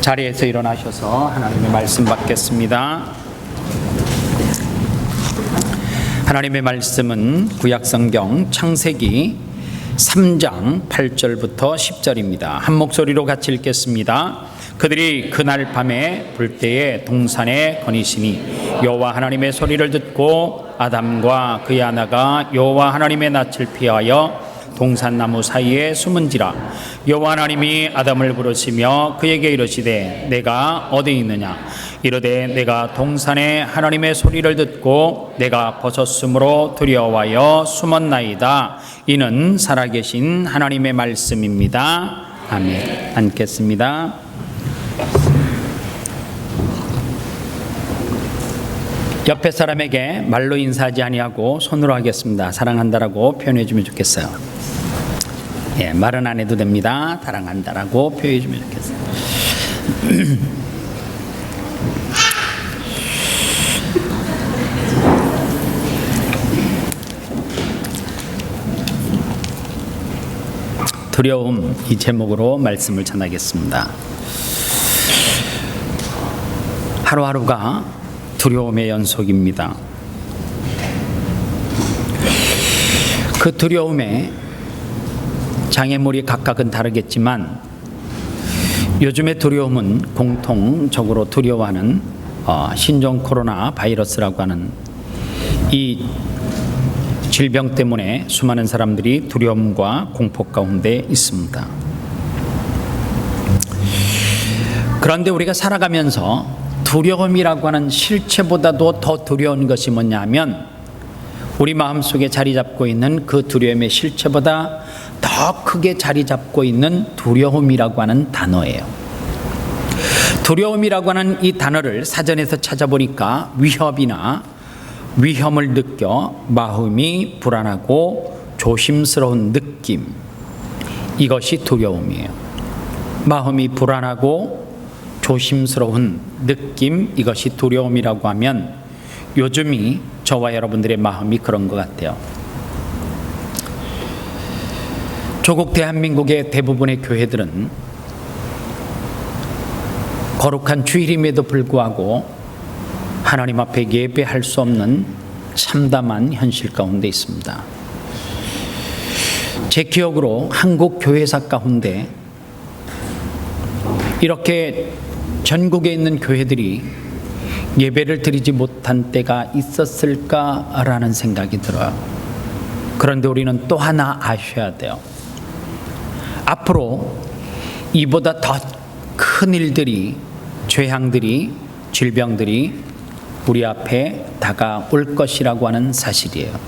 자리에서 일어나셔서 하나님의 말씀 받겠습니다. 하나님의 말씀은 구약성경 창세기 3장 8절부터 10절입니다. 한 목소리로 같이 읽겠습니다. 그들이 그날 밤에 불때에 동산에 거니시니 여호와 하나님의 소리를 듣고 아담과 그의 아내가 여호와 하나님의 낯을 피하여 동산나무 사이에 숨은지라. 여호와 하나님이 아담을 부르시며 그에게 이르시되 내가 어디 있느냐. 이르되 내가 동산에 하나님의 소리를 듣고 내가 벗었으므로 두려워하여 숨었나이다. 이는 살아계신 하나님의 말씀입니다. 아멘. 앉겠습니다. 옆에 사람에게 말로 인사하지 아니하고 손으로 하겠습니다. 사랑한다라고 표현해 주면 좋겠어요. 예, 말은 안 해도 됩니다. 사랑한다라고 표현해 주면 좋겠어요. 두려움, 이 제목으로 말씀을 전하겠습니다. 하루하루가 두려움의 연속입니다. 그 두려움에 장애물이 각각은 다르겠지만 요즘의 두려움은 공통적으로 두려워하는 신종 코로나 바이러스라고 하는 이 질병 때문에 수많은 사람들이 두려움과 공포 가운데 있습니다. 그런데 우리가 살아가면서 두려움이라고 하는 실체보다도 더 두려운 것이 뭐냐면 우리 마음속에 자리 잡고 있는 그 두려움의 실체보다 더 크게 자리 잡고 있는 두려움이라고 하는 단어예요. 두려움이라고 하는 이 단어를 사전에서 찾아보니까 위험을 느껴 마음이 불안하고 조심스러운 느낌, 이것이 두려움이에요. 마음이 불안하고 조심스러운 느낌, 이것이 두려움이라고 하면 요즘이 저와 여러분들의 마음이 그런 것 같아요. 조국 대한민국의 대부분의 교회들은 거룩한 주일임에도 불구하고 하나님 앞에 예배할 수 없는 참담한 현실 가운데 있습니다. 제 기억으로 한국 교회사 가운데 이렇게 전국에 있는 교회들이 예배를 드리지 못한 때가 있었을까라는 생각이 들어요. 그런데 우리는 또 하나 아셔야 돼요. 앞으로 이보다 더 큰 일들이, 재앙들이, 질병들이 우리 앞에 다가올 것이라고 하는 사실이에요.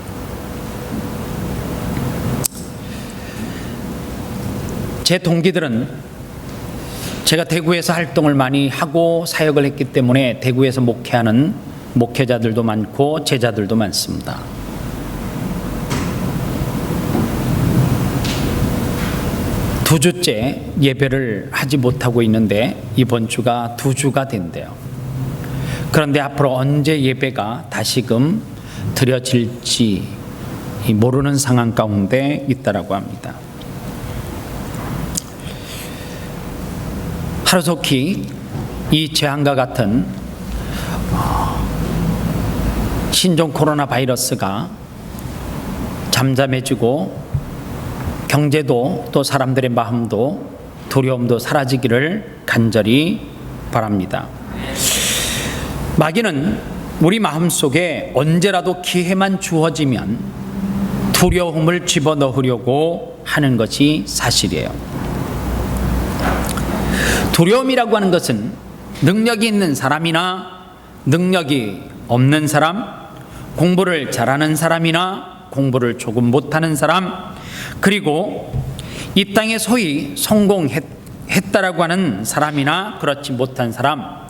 제 동기들은 제가 대구에서 활동을 많이 하고 사역을 했기 때문에 대구에서 목회하는 목회자들도 많고 제자들도 많습니다. 두 주째 예배를 하지 못하고 있는데 이번 주가 2주가 된대요. 그런데 앞으로 언제 예배가 다시금 드려질지 모르는 상황 가운데 있다라고 합니다. 하루속히 이 재앙과 같은 신종 코로나 바이러스가 잠잠해지고 경제도 또 사람들의 마음도 두려움도 사라지기를 간절히 바랍니다. 마귀는 우리 마음속에 언제라도 기회만 주어지면 두려움을 집어넣으려고 하는 것이 사실이에요. 두려움이라고 하는 것은 능력이 있는 사람이나 능력이 없는 사람, 공부를 잘하는 사람이나 공부를 조금 못하는 사람, 그리고 이 땅에 소위 성공했다라고 하는 사람이나 그렇지 못한 사람,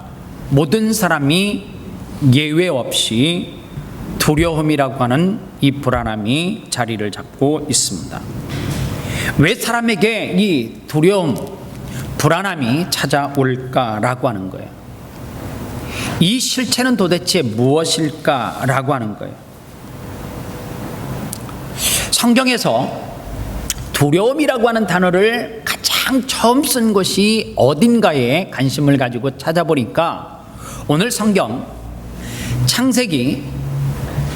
모든 사람이 예외 없이 두려움이라고 하는 이 불안함이 자리를 잡고 있습니다. 왜 사람에게 이 두려움, 불안함이 찾아올까라고 하는 거예요. 이 실체는 도대체 무엇일까라고 하는 거예요. 성경에서 두려움이라고 하는 단어를 가장 가장 처음 쓴 것이 어딘가에 관심을 가지고 찾아보니까 오늘 성경 창세기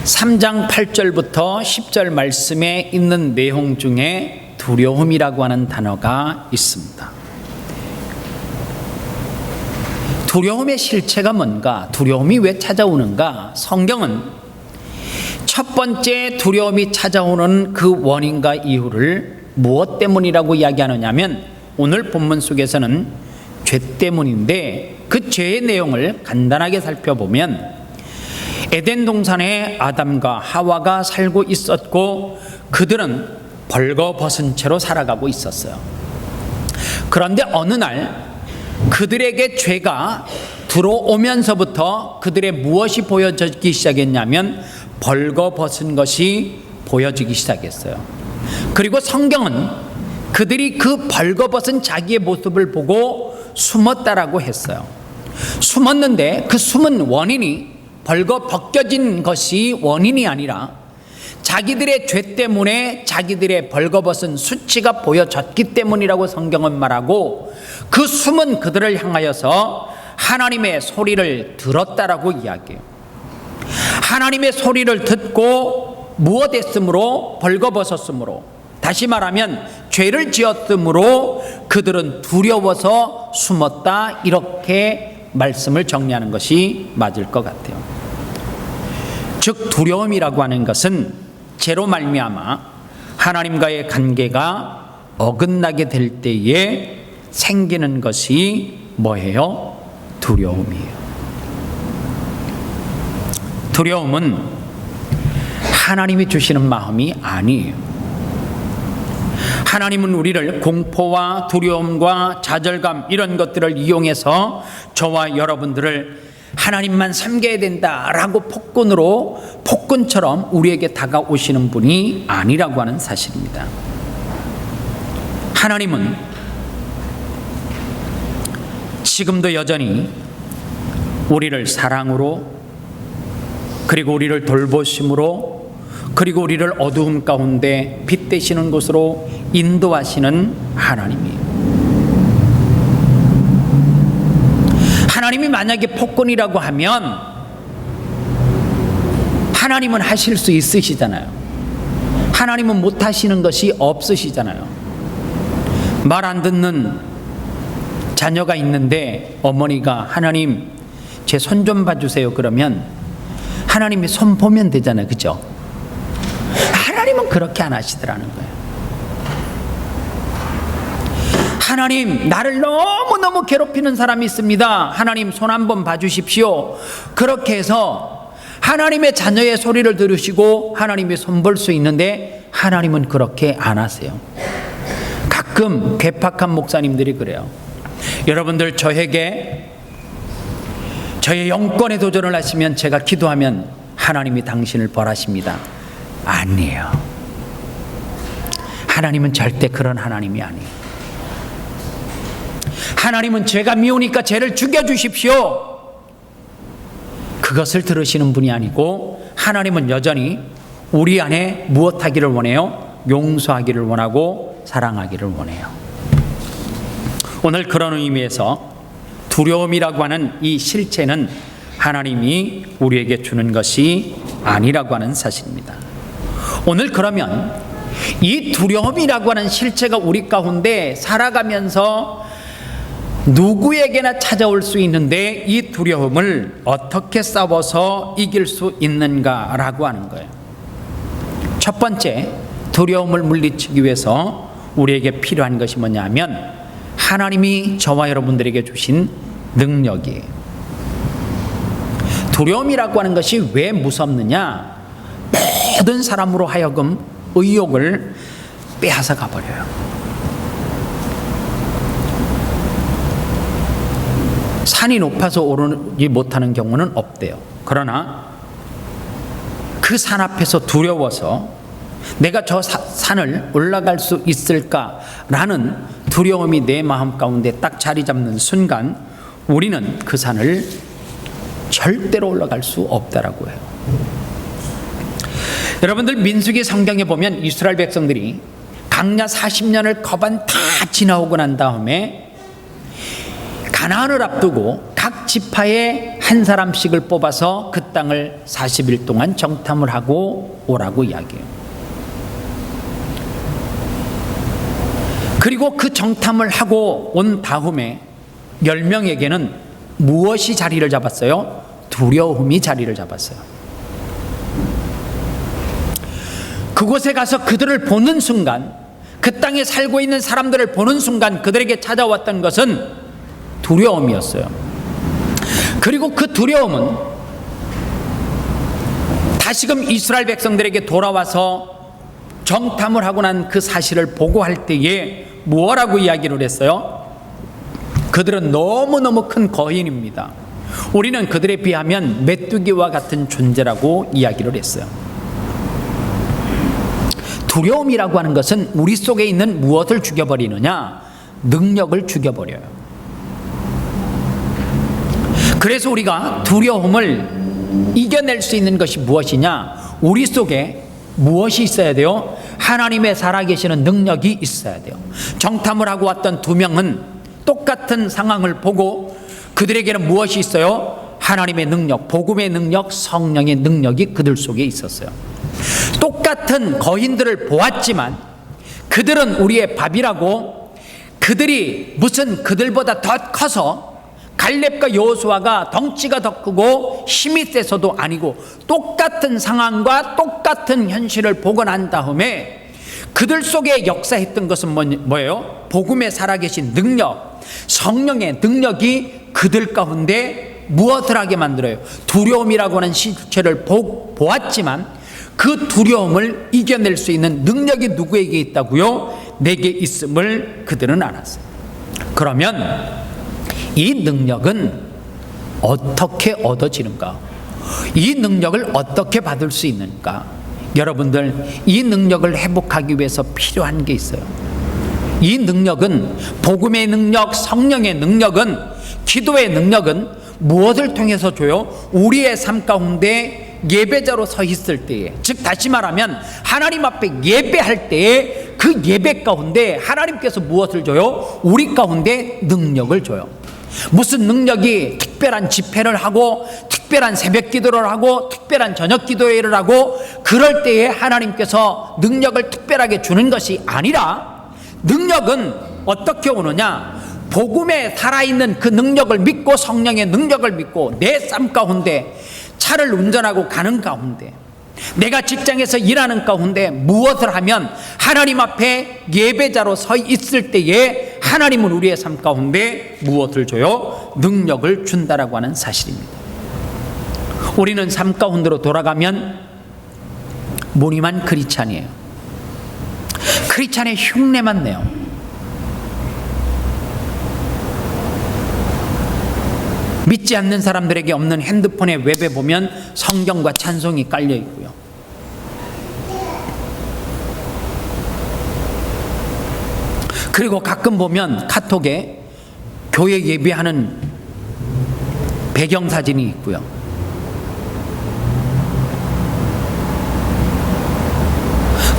3장 8절부터 10절 말씀에 있는 내용 중에 두려움이라고 하는 단어가 있습니다. 두려움의 실체가 뭔가? 두려움이 왜 찾아오는가? 성경은 첫 번째 두려움이 찾아오는 그 원인과 이유를 무엇 때문이라고 이야기하느냐면 오늘 본문 속에서는 죄 때문인데 그 죄의 내용을 간단하게 살펴보면 에덴 동산에 아담과 하와가 살고 있었고 그들은 벌거벗은 채로 살아가고 있었어요. 그런데 어느 날 그들에게 죄가 들어오면서부터 그들의 무엇이 보여지기 시작했냐면 벌거벗은 것이 보여지기 시작했어요. 그리고 성경은 그들이 그 벌거벗은 자기의 모습을 보고 숨었다라고 했어요. 숨었는데 그 숨은 원인이 벌거벗겨진 것이 원인이 아니라 자기들의 죄 때문에 자기들의 벌거벗은 수치가 보여졌기 때문이라고 성경은 말하고 그 숨은 그들을 향하여서 하나님의 소리를 들었다라고 이야기해요. 하나님의 소리를 듣고 무엇했으므로? 벌거벗었으므로, 다시 말하면 죄를 지었으므로 그들은 두려워서 숨었다, 이렇게 말씀을 정리하는 것이 맞을 것 같아요. 즉 두려움이라고 하는 것은 죄로 말미암아 하나님과의 관계가 어긋나게 될 때에 생기는 것이 뭐예요? 두려움이에요. 두려움은 하나님이 주시는 마음이 아니에요. 하나님은 우리를 공포와 두려움과 좌절감 이런 것들을 이용해서 저와 여러분들을 하나님만 섬겨야 된다라고 폭군처럼 우리에게 다가오시는 분이 아니라고 하는 사실입니다. 하나님은 지금도 여전히 우리를 사랑으로, 그리고 우리를 돌보심으로, 그리고 우리를 어두움 가운데 빛 되시는 곳으로 인도하시는 하나님이에요. 하나님이 만약에 폭군이라고 하면 하나님은 하실 수 있으시잖아요. 하나님은 못하시는 것이 없으시잖아요. 말 안 듣는 자녀가 있는데 어머니가 하나님 제 손 좀 봐주세요 그러면 하나님이 손 보면 되잖아요. 그죠? 하나님은 그렇게 안 하시더라는 거예요. 하나님 나를 너무너무 괴롭히는 사람이 있습니다. 하나님 손 한번 봐주십시오. 그렇게 해서 하나님의 자녀의 소리를 들으시고 하나님의 손 볼 수 있는데 하나님은 그렇게 안 하세요. 가끔 괴팍한 목사님들이 그래요. 여러분들 저에게 저의 영권에 도전을 하시면 제가 기도하면 하나님이 당신을 벌하십니다. 아니에요. 하나님은 절대 그런 하나님이 아니에요. 하나님은 죄가 미우니까 죄를 죽여주십시오. 그것을 들으시는 분이 아니고 하나님은 여전히 우리 안에 무엇하기를 원해요? 용서하기를 원하고 사랑하기를 원해요. 오늘 그런 의미에서 두려움이라고 하는 이 실체는 하나님이 우리에게 주는 것이 아니라고 하는 사실입니다. 오늘 그러면 이 두려움이라고 하는 실체가 우리 가운데 살아가면서 누구에게나 찾아올 수 있는데 이 두려움을 어떻게 싸워서 이길 수 있는가라고 하는 거예요. 첫 번째, 두려움을 물리치기 위해서 우리에게 필요한 것이 뭐냐면 하나님이 저와 여러분들에게 주신 능력이에요. 두려움이라고 하는 것이 왜 무섭느냐? 모든 사람으로 하여금 의욕을 빼앗아 가버려요. 산이 높아서 오르지 못하는 경우는 없대요. 그러나 그 산 앞에서 두려워서 내가 저 산을 올라갈 수 있을까라는 두려움이 내 마음 가운데 딱 자리 잡는 순간 우리는 그 산을 절대로 올라갈 수 없다라고 해요. 여러분들 민수기 성경에 보면 이스라엘 백성들이 광야 40년을 거반 다 지나오고 난 다음에 가나안을 앞두고 각 지파에 한 사람씩을 뽑아서 그 땅을 40일 동안 정탐을 하고 오라고 이야기해요. 그리고 그 정탐을 하고 온 다음에 10명에게는 무엇이 자리를 잡았어요? 두려움이 자리를 잡았어요. 그곳에 가서 그들을 보는 순간, 그 땅에 살고 있는 사람들을 보는 순간 그들에게 찾아왔던 것은 두려움이었어요. 그리고 그 두려움은 다시금 이스라엘 백성들에게 돌아와서 정탐을 하고 난 그 사실을 보고할 때에 뭐라고 이야기를 했어요? 그들은 너무너무 큰 거인입니다. 우리는 그들에 비하면 메뚜기와 같은 존재라고 이야기를 했어요. 두려움이라고 하는 것은 우리 속에 있는 무엇을 죽여버리느냐? 능력을 죽여버려요. 그래서 우리가 두려움을 이겨낼 수 있는 것이 무엇이냐? 우리 속에 무엇이 있어야 돼요? 하나님의 살아계시는 능력이 있어야 돼요. 정탐을 하고 왔던 2명은 똑같은 상황을 보고 그들에게는 무엇이 있어요? 하나님의 능력, 복음의 능력, 성령의 능력이 그들 속에 있었어요. 똑같은 거인들을 보았지만 그들은 우리의 밥이라고, 그들이 무슨 그들보다 더 커서 갈렙과 여호수아가 덩치가 더 크고 힘이 세서도 아니고, 똑같은 상황과 똑같은 현실을 보고 난 다음에 그들 속에 역사했던 것은 뭐예요? 복음에 살아계신 능력, 성령의 능력이 그들 가운데 무엇을 하게 만들어요? 두려움이라고 하는 실체를 보았지만 그 두려움을 이겨낼 수 있는 능력이 누구에게 있다고요? 내게 있음을 그들은 알았어요. 그러면 이 능력은 어떻게 얻어지는가? 이 능력을 어떻게 받을 수 있는가? 여러분들, 이 능력을 회복하기 위해서 필요한 게 있어요. 이 능력은, 복음의 능력, 성령의 능력은, 기도의 능력은 무엇을 통해서 줘요? 우리의 삶 가운데 예배자로 서 있을 때에, 즉 다시 말하면 하나님 앞에 예배할 때에 그 예배 가운데 하나님께서 무엇을 줘요? 우리 가운데 능력을 줘요. 무슨 능력이 특별한 집회를 하고 특별한 새벽 기도를 하고 특별한 저녁 기도회를 하고 그럴 때에 하나님께서 능력을 특별하게 주는 것이 아니라, 능력은 어떻게 오느냐? 복음에 살아있는 그 능력을 믿고, 성령의 능력을 믿고, 내 삶 가운데 차를 운전하고 가는 가운데, 내가 직장에서 일하는 가운데 무엇을 하면 하나님 앞에 예배자로 서 있을 때에 하나님은 우리의 삶 가운데 무엇을 줘요? 능력을 준다라고 하는 사실입니다. 우리는 삶 가운데로 돌아가면 무늬만 크리스찬이에요. 크리스찬의 흉내만 내요. 믿지 않는 사람들에게 없는 핸드폰의 웹에 보면 성경과 찬송이 깔려 있고요. 그리고 가끔 보면 카톡에 교회 예배하는 배경사진이 있고요.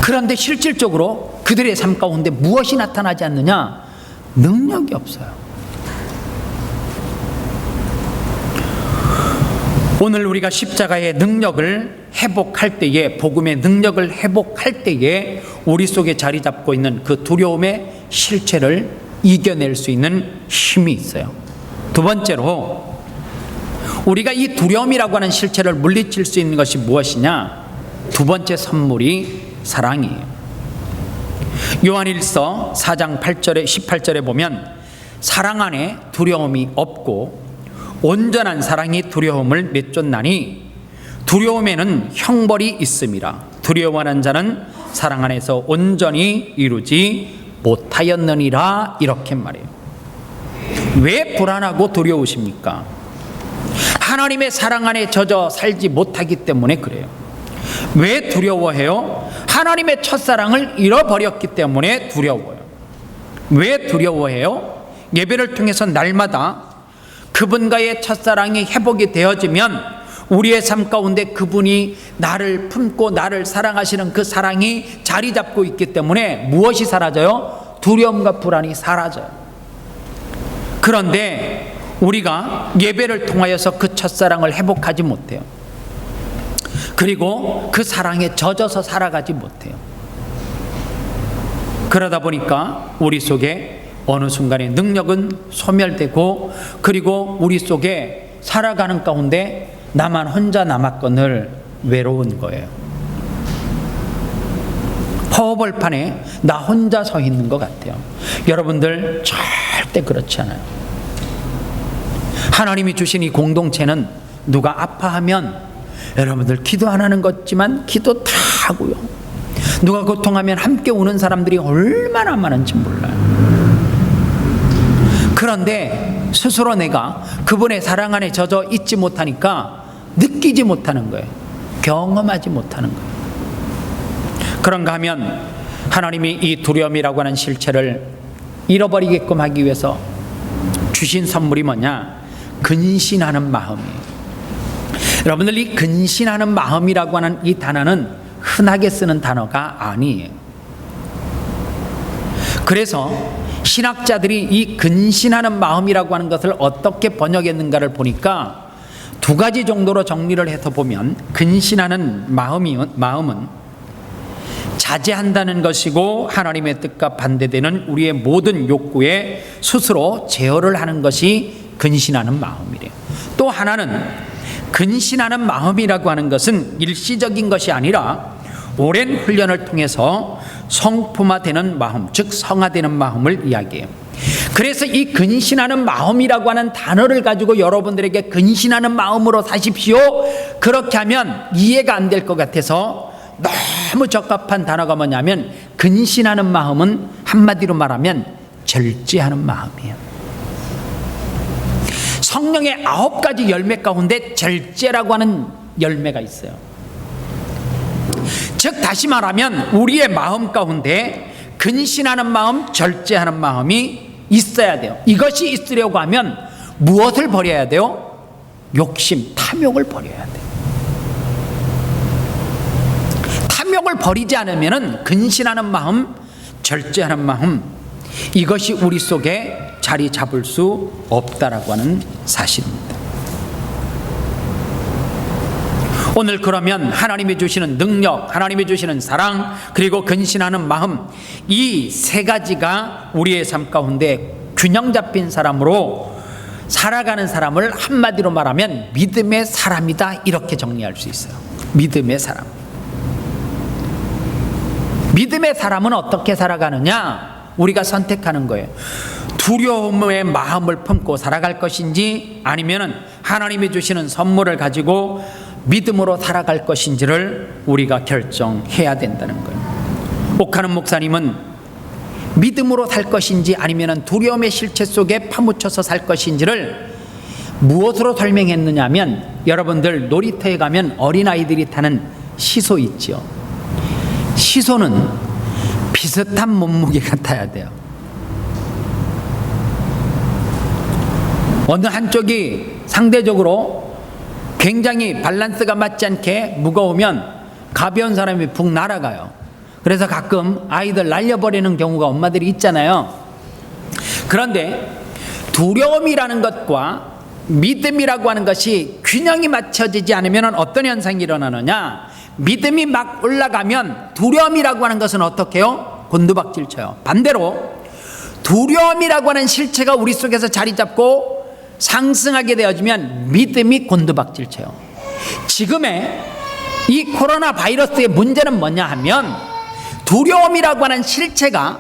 그런데 실질적으로 그들의 삶 가운데 무엇이 나타나지 않느냐? 능력이 없어요. 오늘 우리가 십자가의 능력을 회복할 때에, 복음의 능력을 회복할 때에 우리 속에 자리 잡고 있는 그 두려움의 실체를 이겨낼 수 있는 힘이 있어요. 두 번째로, 우리가 이 두려움이라고 하는 실체를 물리칠 수 있는 것이 무엇이냐? 두 번째 선물이 사랑이에요. 요한일서 4장 8절에 18절에 보면 사랑 안에 두려움이 없고 온전한 사랑이 두려움을 맺쫓나니 두려움에는 형벌이 있음이라. 두려워하는 자는 사랑 안에서 온전히 이루지 못하였느니라. 이렇게 말해요. 왜 불안하고 두려우십니까? 하나님의 사랑 안에 젖어 살지 못하기 때문에 그래요. 왜 두려워해요? 하나님의 첫사랑을 잃어버렸기 때문에 두려워요. 왜 두려워해요? 예배를 통해서 날마다 그분과의 첫사랑이 회복이 되어지면 우리의 삶 가운데 그분이 나를 품고 나를 사랑하시는 그 사랑이 자리 잡고 있기 때문에 무엇이 사라져요? 두려움과 불안이 사라져요. 그런데 우리가 예배를 통하여서 그 첫사랑을 회복하지 못해요. 그리고 그 사랑에 젖어서 살아가지 못해요. 그러다 보니까 우리 속에 어느 순간에 능력은 소멸되고, 그리고 우리 속에 살아가는 가운데 나만 혼자 남았거늘 외로운 거예요. 허벌판에 나 혼자 서 있는 것 같아요. 여러분들 절대 그렇지 않아요. 하나님이 주신 이 공동체는 누가 아파하면 여러분들 기도 안 하는 것지만 기도 다 하고요. 누가 고통하면 함께 우는 사람들이 얼마나 많은지 몰라요. 그런데 스스로 내가 그분의 사랑 안에 젖어 있지 못하니까 느끼지 못하는 거예요. 경험하지 못하는 거예요. 그런가 하면 하나님이 이 두려움이라고 하는 실체를 잃어버리게끔 하기 위해서 주신 선물이 뭐냐? 근신하는 마음이에요. 여러분들, 이 근신하는 마음이라고 하는 이 단어는 흔하게 쓰는 단어가 아니에요. 그래서 신학자들이 이 근신하는 마음이라고 하는 것을 어떻게 번역했는가를 보니까 두 가지 정도로 정리를 해서 보면, 근신하는 마음은 자제한다는 것이고 하나님의 뜻과 반대되는 우리의 모든 욕구에 스스로 제어를 하는 것이 근신하는 마음이래요. 또 하나는 근신하는 마음이라고 하는 것은 일시적인 것이 아니라 오랜 훈련을 통해서 성품화되는 마음, 즉 성화되는 마음을 이야기해요. 그래서 이 근신하는 마음이라고 하는 단어를 가지고 여러분들에게 근신하는 마음으로 사십시오, 그렇게 하면 이해가 안 될 것 같아서 너무 적합한 단어가 뭐냐면, 근신하는 마음은 한마디로 말하면 절제하는 마음이에요. 성령의 9가지 열매 가운데 절제라고 하는 열매가 있어요. 즉 다시 말하면 우리의 마음 가운데 근신하는 마음, 절제하는 마음이 있어야 돼요. 이것이 있으려고 하면 무엇을 버려야 돼요? 욕심, 탐욕을 버려야 돼요. 탐욕을 버리지 않으면 근신하는 마음, 절제하는 마음, 이것이 우리 속에 자리 잡을 수 없다라고 하는 사실입니다. 오늘 그러면 하나님이 주시는 능력, 하나님이 주시는 사랑, 그리고 근신하는 마음, 이 세 가지가 우리의 삶 가운데 균형 잡힌 사람으로 살아가는 사람을 한마디로 말하면 믿음의 사람이다, 이렇게 정리할 수 있어요. 믿음의 사람. 믿음의 사람은 어떻게 살아가느냐? 우리가 선택하는 거예요. 두려움의 마음을 품고 살아갈 것인지, 아니면 하나님이 주시는 선물을 가지고 믿음으로 살아갈 것인지를 우리가 결정해야 된다는 거예요. 옥하는 목사님은 믿음으로 살 것인지 아니면 두려움의 실체 속에 파묻혀서 살 것인지를 무엇으로 설명했느냐 하면, 여러분들 놀이터에 가면 어린아이들이 타는 시소 있죠. 시소는 비슷한 몸무게가 타야 돼요. 어느 한쪽이 상대적으로 굉장히 밸런스가 맞지 않게 무거우면 가벼운 사람이 붕 날아가요. 그래서 가끔 아이들 날려버리는 경우가 엄마들이 있잖아요. 그런데 두려움이라는 것과 믿음이라고 하는 것이 균형이 맞춰지지 않으면 어떤 현상이 일어나느냐? 믿음이 막 올라가면 두려움이라고 하는 것은 어떻게 해요? 곤두박질 쳐요. 반대로 두려움이라고 하는 실체가 우리 속에서 자리 잡고 상승하게 되어지면 믿음이 곤두박질 쳐요. 지금의 이 코로나 바이러스의 문제는 뭐냐 하면, 두려움이라고 하는 실체가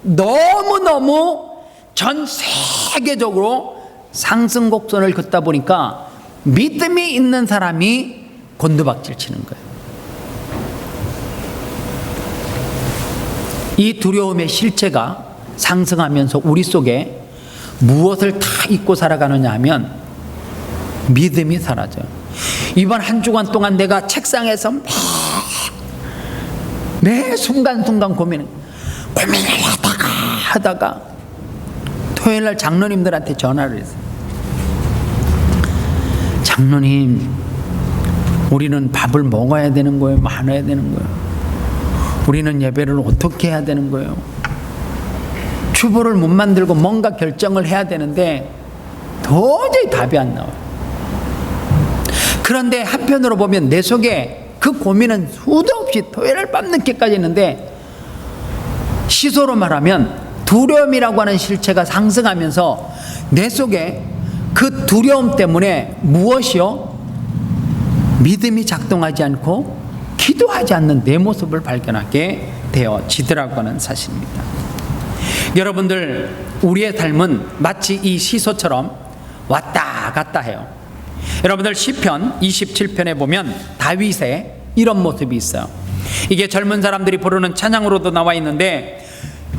너무너무 전 세계적으로 상승 곡선을 긋다 보니까 믿음이 있는 사람이 곤두박질 치는 거예요. 이 두려움의 실체가 상승하면서 우리 속에 무엇을 다 잊고 살아가느냐 하면 믿음이 사라져요. 이번 한 주간 동안 내가 책상에서 매 순간순간 고민을 하다가 토요일날 장로님들한테 전화를 했어요. 장로님, 우리는 밥을 먹어야 되는 거예요? 말아야 되는 거예요? 우리는 예배를 어떻게 해야 되는 거예요? 주보를 못 만들고 뭔가 결정을 해야 되는데 도저히 답이 안 나와요. 그런데 한편으로 보면 내 속에 그 고민은 수도 없이 토요일 밤 늦게까지 있는데, 시소로 말하면 두려움이라고 하는 실체가 상승하면서 내 속에 그 두려움 때문에 무엇이요? 믿음이 작동하지 않고 기도하지 않는 내 모습을 발견하게 되어지더라고 하는 사실입니다. 여러분들, 우리의 삶은 마치 이 시소처럼 왔다 갔다 해요. 여러분들 시편 27편에 보면 다윗의 이런 모습이 있어요. 이게 젊은 사람들이 부르는 찬양으로도 나와 있는데,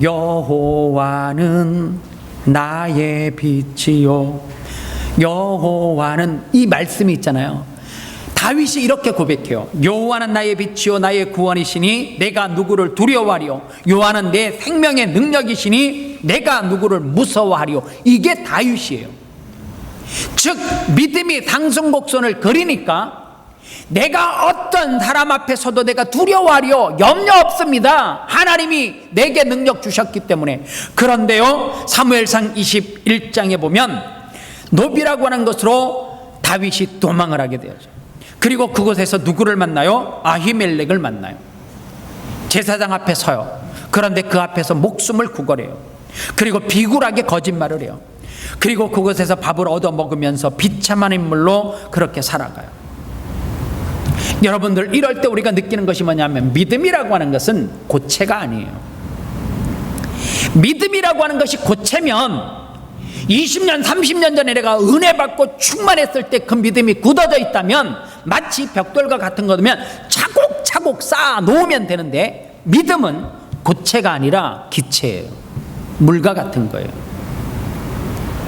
여호와는 나의 빛이요, 여호와는, 이 말씀이 있잖아요. 다윗이 이렇게 고백해요. 여호와는 나의 빛이요 나의 구원이시니 내가 누구를 두려워하리요, 여호와는 내 생명의 능력이시니 내가 누구를 무서워하리요. 이게 다윗이에요. 즉 믿음이 상승곡선을 그리니까 내가 어떤 사람 앞에 서도 내가 두려워하리요 염려 없습니다. 하나님이 내게 능력 주셨기 때문에. 그런데요, 사무엘상 21장에 보면 노비라고 하는 것으로 다윗이 도망을 하게 되었죠. 그리고 그곳에서 누구를 만나요? 아히멜렉을 만나요. 제사장 앞에 서요. 그런데 그 앞에서 목숨을 구걸해요. 그리고 비굴하게 거짓말을 해요. 그리고 그곳에서 밥을 얻어 먹으면서 비참한 인물로 그렇게 살아가요. 여러분들, 이럴 때 우리가 느끼는 것이 뭐냐면, 믿음이라고 하는 것은 고체가 아니에요. 믿음이라고 하는 것이 고체면 20년 30년 전에 내가 은혜 받고 충만했을 때 그 믿음이 굳어져 있다면 마치 벽돌과 같은 거면 차곡차곡 쌓아 놓으면 되는데, 믿음은 고체가 아니라 기체예요. 물과 같은 거예요.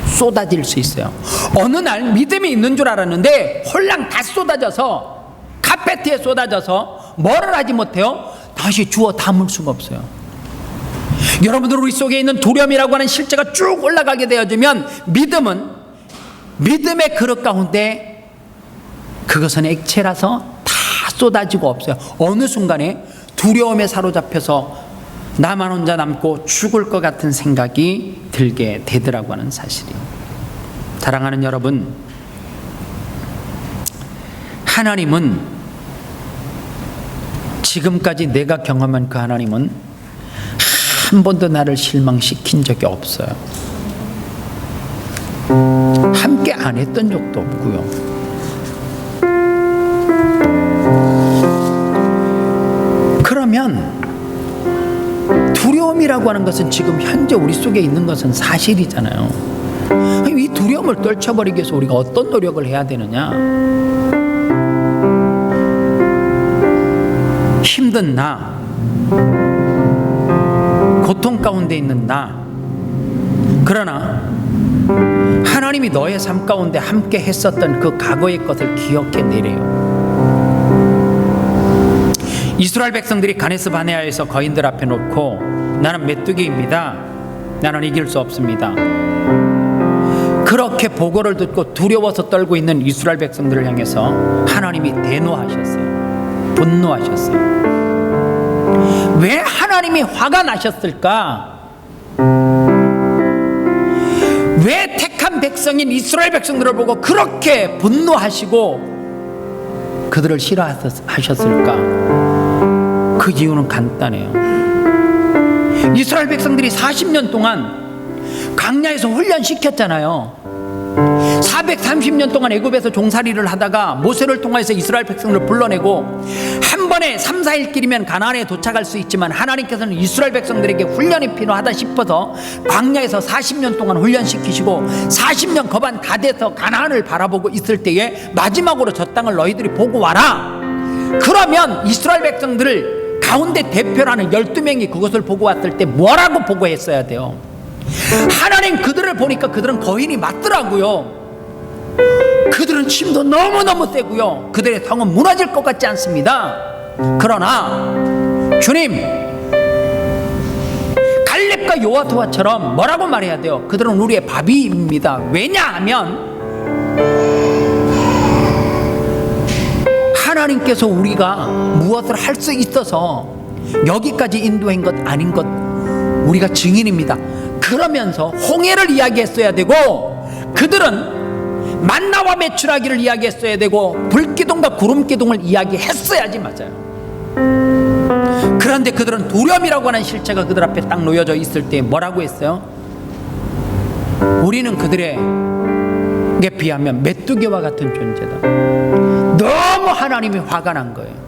쏟아질 수 있어요. 어느 날 믿음이 있는 줄 알았는데 홀랑 다 쏟아져서, 카페트에 쏟아져서 뭐를 하지 못해요? 다시 주워 담을 수가 없어요. 여러분들, 우리 속에 있는 두려움이라고 하는 실제가 쭉 올라가게 되어지면 믿음은 믿음의 그릇 가운데 그것은 액체라서 다 쏟아지고 없어요. 어느 순간에 두려움에 사로잡혀서 나만 혼자 남고 죽을 것 같은 생각이 들게 되더라고 하는 사실이에요. 사랑하는 여러분, 하나님은 지금까지 내가 경험한 그 하나님은 한 번도 나를 실망시킨 적이 없어요. 함께 안 했던 적도 없고요. 그러면 두려움이라고 하는 것은 지금 현재 우리 속에 있는 것은 사실이잖아요. 이 두려움을 떨쳐버리기 위해서 우리가 어떤 노력을 해야 되느냐? 힘든 나, 고통 가운데 있는 나, 그러나 하나님이 너의 삶 가운데 함께 했었던 그 과거의 것을 기억해내래요. 이스라엘 백성들이 가데스 바네아에서 거인들 앞에 놓고, 나는 메뚜기입니다, 나는 이길 수 없습니다, 그렇게 보고를 듣고 두려워서 떨고 있는 이스라엘 백성들을 향해서 하나님이 대노하셨어요. 분노하셨어요. 왜 하나님이 화가 나셨을까? 왜 택한 백성인 이스라엘 백성들을 보고 그렇게 분노하시고 그들을 싫어하셨을까? 그 이유는 간단해요. 이스라엘 백성들이 40년 동안 광야에서 훈련시켰잖아요. 430년 동안 애굽에서 종살이를 하다가 모세를 통해서 이스라엘 백성을 불러내고, 한 번에 3, 4일 길이면 가나안에 도착할 수 있지만 하나님께서는 이스라엘 백성들에게 훈련이 필요하다 싶어서 광야에서 40년 동안 훈련시키시고 40년 거반 다 돼서 가나안을 바라보고 있을 때에 마지막으로 저 땅을 너희들이 보고 와라. 그러면 이스라엘 백성들을 가운데 대표라는 12명이 그것을 보고 왔을 때 뭐라고 보고했어야 돼요? 하나님 그들을 보니까 그들은 거인이 맞더라고요. 그들은 힘도 너무너무 세고요, 그들의 성은 무너질 것 같지 않습니다. 그러나 주님, 갈렙과 여호수아처럼 뭐라고 말해야 돼요? 그들은 우리의 밥입니다. 왜냐하면 하나님께서 우리가 무엇을 할 수 있어서 여기까지 인도한 것 아닌 것 우리가 증인입니다. 그러면서 홍해를 이야기했어야 되고, 그들은 만나와 메추라기를 이야기했어야 되고, 불기둥과 구름기둥을 이야기했어야지 맞아요. 그런데 그들은 두려움이라고 하는 실체가 그들 앞에 딱 놓여져 있을 때 뭐라고 했어요? 우리는 그들에게 비하면 메뚜기와 같은 존재다. 너무 하나님이 화가 난 거예요.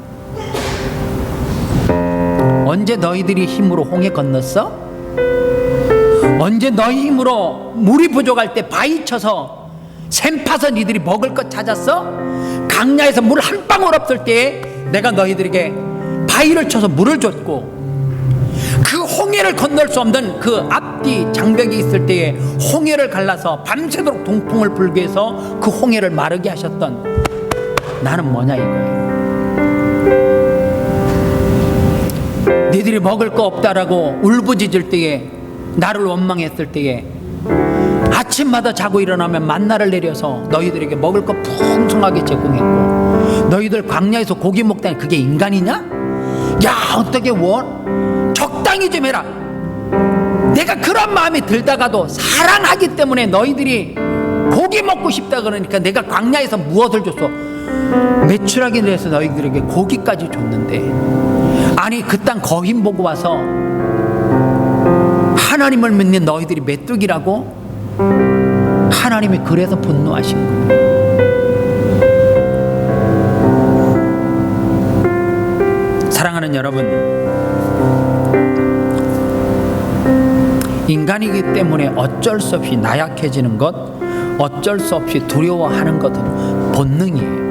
언제 너희들이 힘으로 홍해 건넜어? 언제 너희 힘으로 물이 부족할 때 바위 쳐서 샘 파서 니들이 먹을 것 찾았어? 강야에서 물 한 방울 없을 때 내가 너희들에게 바위를 쳐서 물을 줬고, 그 홍해를 건널 수 없는 그 앞뒤 장벽이 있을 때에 홍해를 갈라서 밤새도록 동풍을 불게 해서 그 홍해를 마르게 하셨던 나는 뭐냐 이거예요. 니들이 먹을 거 없다라고 울부짖을 때에, 나를 원망했을 때에 아침마다 자고 일어나면 만나를 내려서 너희들에게 먹을 거 풍성하게 제공했고, 너희들 광야에서 고기 먹다니 그게 인간이냐? 야, 어떻게 적당히 좀 해라. 내가 그런 마음이 들다가도 사랑하기 때문에 너희들이 고기 먹고 싶다 그러니까 내가 광야에서 무엇을 줬어? 메추라기를 해서 너희들에게 고기까지 줬는데, 아니 그 땅 거인 보고 와서 하나님을 믿는 너희들이 메뚜기라고? 하나님이 그래서 분노하신 거예요. 사랑하는 여러분, 인간이기 때문에 어쩔 수 없이 나약해지는 것, 어쩔 수 없이 두려워하는 것은 본능이에요.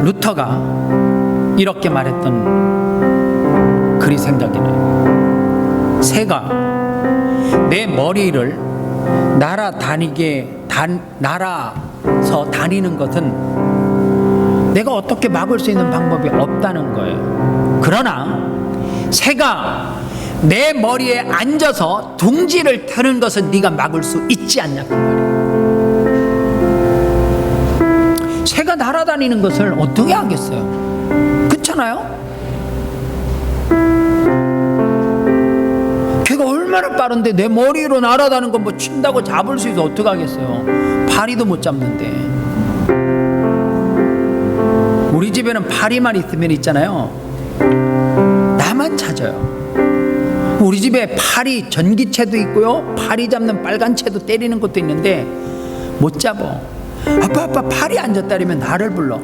루터가 이렇게 말했던 글이 생각이 나요. 새가 내 머리를 날아서 다니는 것은 내가 어떻게 막을 수 있는 방법이 없다는 거예요. 그러나 새가 내 머리에 앉아서 둥지를 트는 것은 네가 막을 수 있지 않냐 그 말이에요. 새가 날아다니는 것을 어떻게 하겠어요? 그렇잖아요? 걔가 얼마나 빠른데 내 머리로 날아다니는 건 뭐 친다고 잡을 수 있어 어떻게 하겠어요? 파리도 못 잡는데. 우리 집에는 파리만 있으면 있잖아요, 나만 찾아요. 우리 집에 파리 전기채도 있고요, 파리 잡는 빨간 채도 때리는 것도 있는데 못 잡어. 아빠 파리 앉았다리면 나를 불러.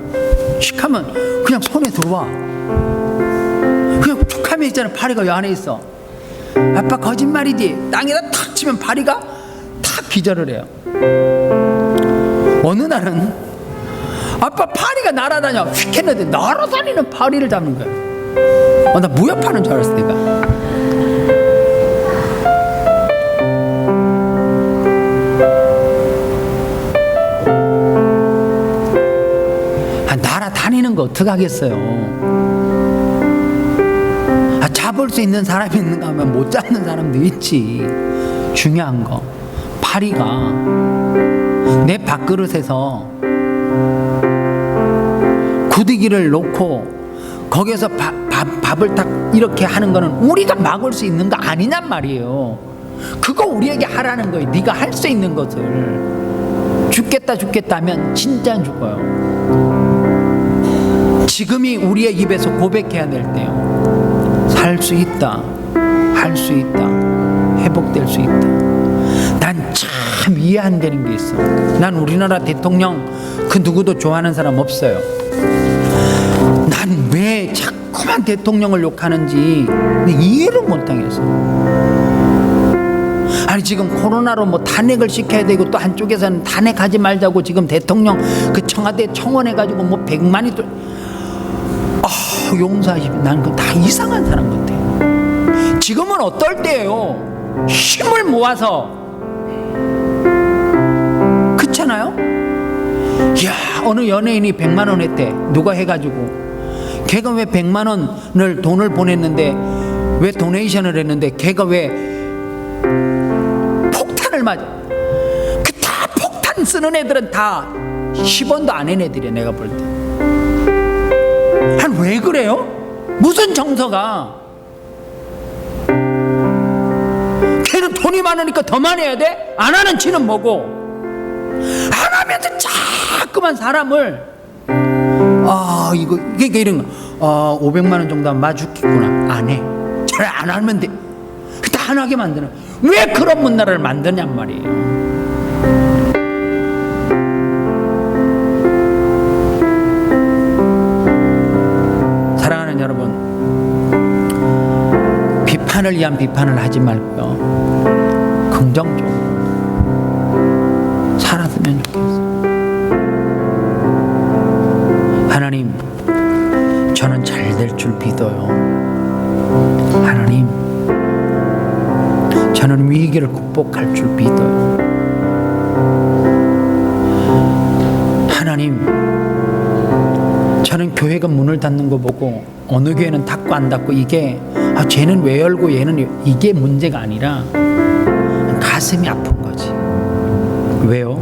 칙하면 그냥 손에 들어와. 그냥 툭 하면 있잖아, 파리가 이 안에 있어. 아빠 거짓말이지. 땅에다 탁 치면 파리가 탁 기절을 해요. 어느 날은 아빠 파리가 날아다녀 휙 했는데 날아다니는 파리를 잡는 거예요. 나 무협하는 줄 알았어 내가. 날아다니는 거 어떡하겠어요? 잡을 수 있는 사람이 있는가 하면 못 잡는 사람도 있지. 중요한 거, 파리가 내 밥그릇에서 구더기를 놓고 거기에서 밥을 딱 이렇게 하는 거는 우리가 막을 수 있는 거 아니냔 말이에요. 그거 우리에게 하라는 거예요. 네가 할 수 있는 것을. 죽겠다 하면 진짜 죽어요. 지금이 우리의 입에서 고백해야 될 때요. 살 수 있다, 할 수 있다, 회복될 수 있다. 난 참 이해 안 되는 게 있어. 난 우리나라 대통령 그 누구도 좋아하는 사람 없어요. 난 왜 자꾸만 대통령을 욕하는지 이해를 못 하겠어. 아니 지금 코로나로 뭐 탄핵을 시켜야 되고 또 한쪽에서는 탄핵하지 말자고 지금 대통령 그 청와대 청원해가지고 뭐 100만이 또 용서하십시오. 난 그 다 이상한 사람 같아. 지금은 어떨 때예요? 힘을 모아서, 그렇잖아요? 야, 어느 연예인이 100만 원 했대. 누가 해가지고. 걔가 왜 100만 원을 돈을 보냈는데, 왜 도네이션을 했는데 걔가 왜 폭탄을 맞아? 그 다 폭탄 쓰는 애들은 다 10원도 안 한 애들이야 내가 볼 때. 한 왜 그래요? 무슨 정서가? 걔는 돈이 많으니까 더 많이 해야 돼? 안 하는 치는 뭐고? 안 하면서 자꾸만 사람을 이게 이런 거 500만 원 정도 하면 마주겠구나. 안 해. 잘 안 하면 돼. 다 안 하게 만드는. 왜 그런 문화를 만드냔 말이에요. 사랑하는 여러분, 비판을 위한 비판을 하지 말고요, 긍정적으로 살았으면 좋겠어요. 하나님, 저는 잘 될 줄 믿어요. 하나님, 저는 위기를 극복할 줄 믿어요. 하나님, 저는 교회가 문을 닫는 거 보고 어느 교회는 닫고 안 닫고 이게 쟤는 왜 열고 얘는 이게 문제가 아니라 가슴이 아픈 거지. 왜요?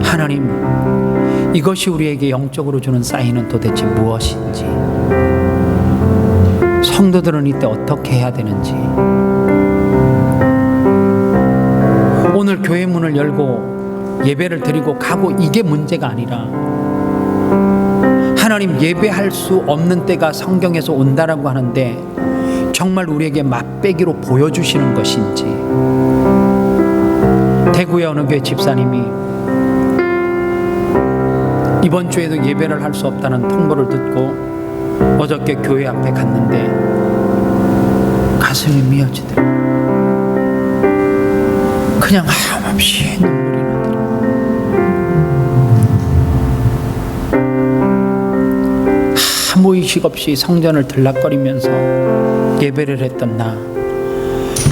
하나님, 이것이 우리에게 영적으로 주는 사인은 도대체 무엇인지, 성도들은 이때 어떻게 해야 되는지, 오늘 교회 문을 열고 예배를 드리고 가고 이게 문제가 아니라 하나님, 예배할 수 없는 때가 성경에서 온다라고 하는데 정말 우리에게 맛배기로 보여주시는 것인지. 대구의 어느 교회 집사님이 이번 주에도 예배를 할 수 없다는 통보를 듣고 어저께 교회 앞에 갔는데 가슴이 미어지더라고요. 그냥 하염없이 눈물이 나더라고요. 아무 의식 없이 성전을 들락거리면서 예배를 했던 나,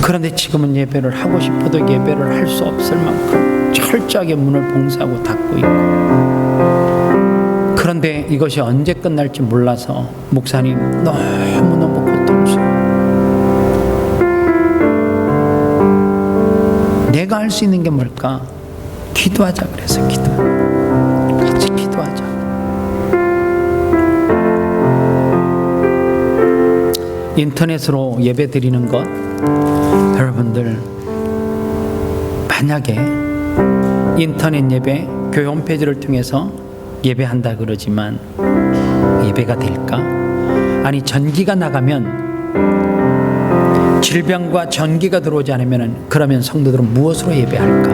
그런데 지금은 예배를 하고 싶어도 예배를 할 수 없을 만큼 철저하게 문을 봉쇄하고 닫고 있고, 그런데 이것이 언제 끝날지 몰라서 목사님 너무너무 고통스러워. 내가 할 수 있는 게 뭘까? 기도하자. 그래서 같이 기도하자. 인터넷으로 예배 드리는 것, 여러분들 만약에 인터넷 예배, 교회 홈페이지를 통해서 예배한다 그러지만 예배가 될까? 아니, 전기가 나가면, 질병과 전기가 들어오지 않으면 그러면 성도들은 무엇으로 예배할까?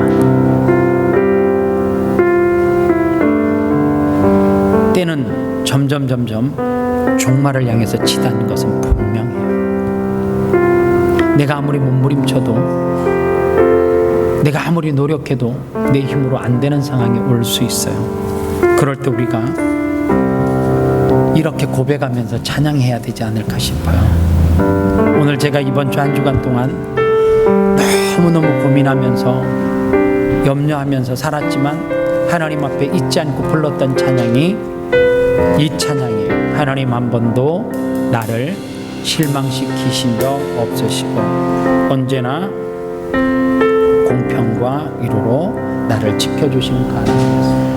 때는 점점 종말을 향해서 치닫는 것은 분명해요. 내가 아무리 몸부림쳐도, 내가 아무리 노력해도 내 힘으로 안 되는 상황이 올 수 있어요. 그럴 때 우리가 이렇게 고백하면서 찬양해야 되지 않을까 싶어요. 오늘 제가 이번 주 한 주간 동안 너무너무 고민하면서 염려하면서 살았지만 하나님 앞에 잊지 않고 불렀던 찬양이 이 찬양이에요. 하나님, 한 번도 나를 실망시키신 적 없으시고 언제나 공평과 위로로 나를 지켜주시는 하나님이었습니다.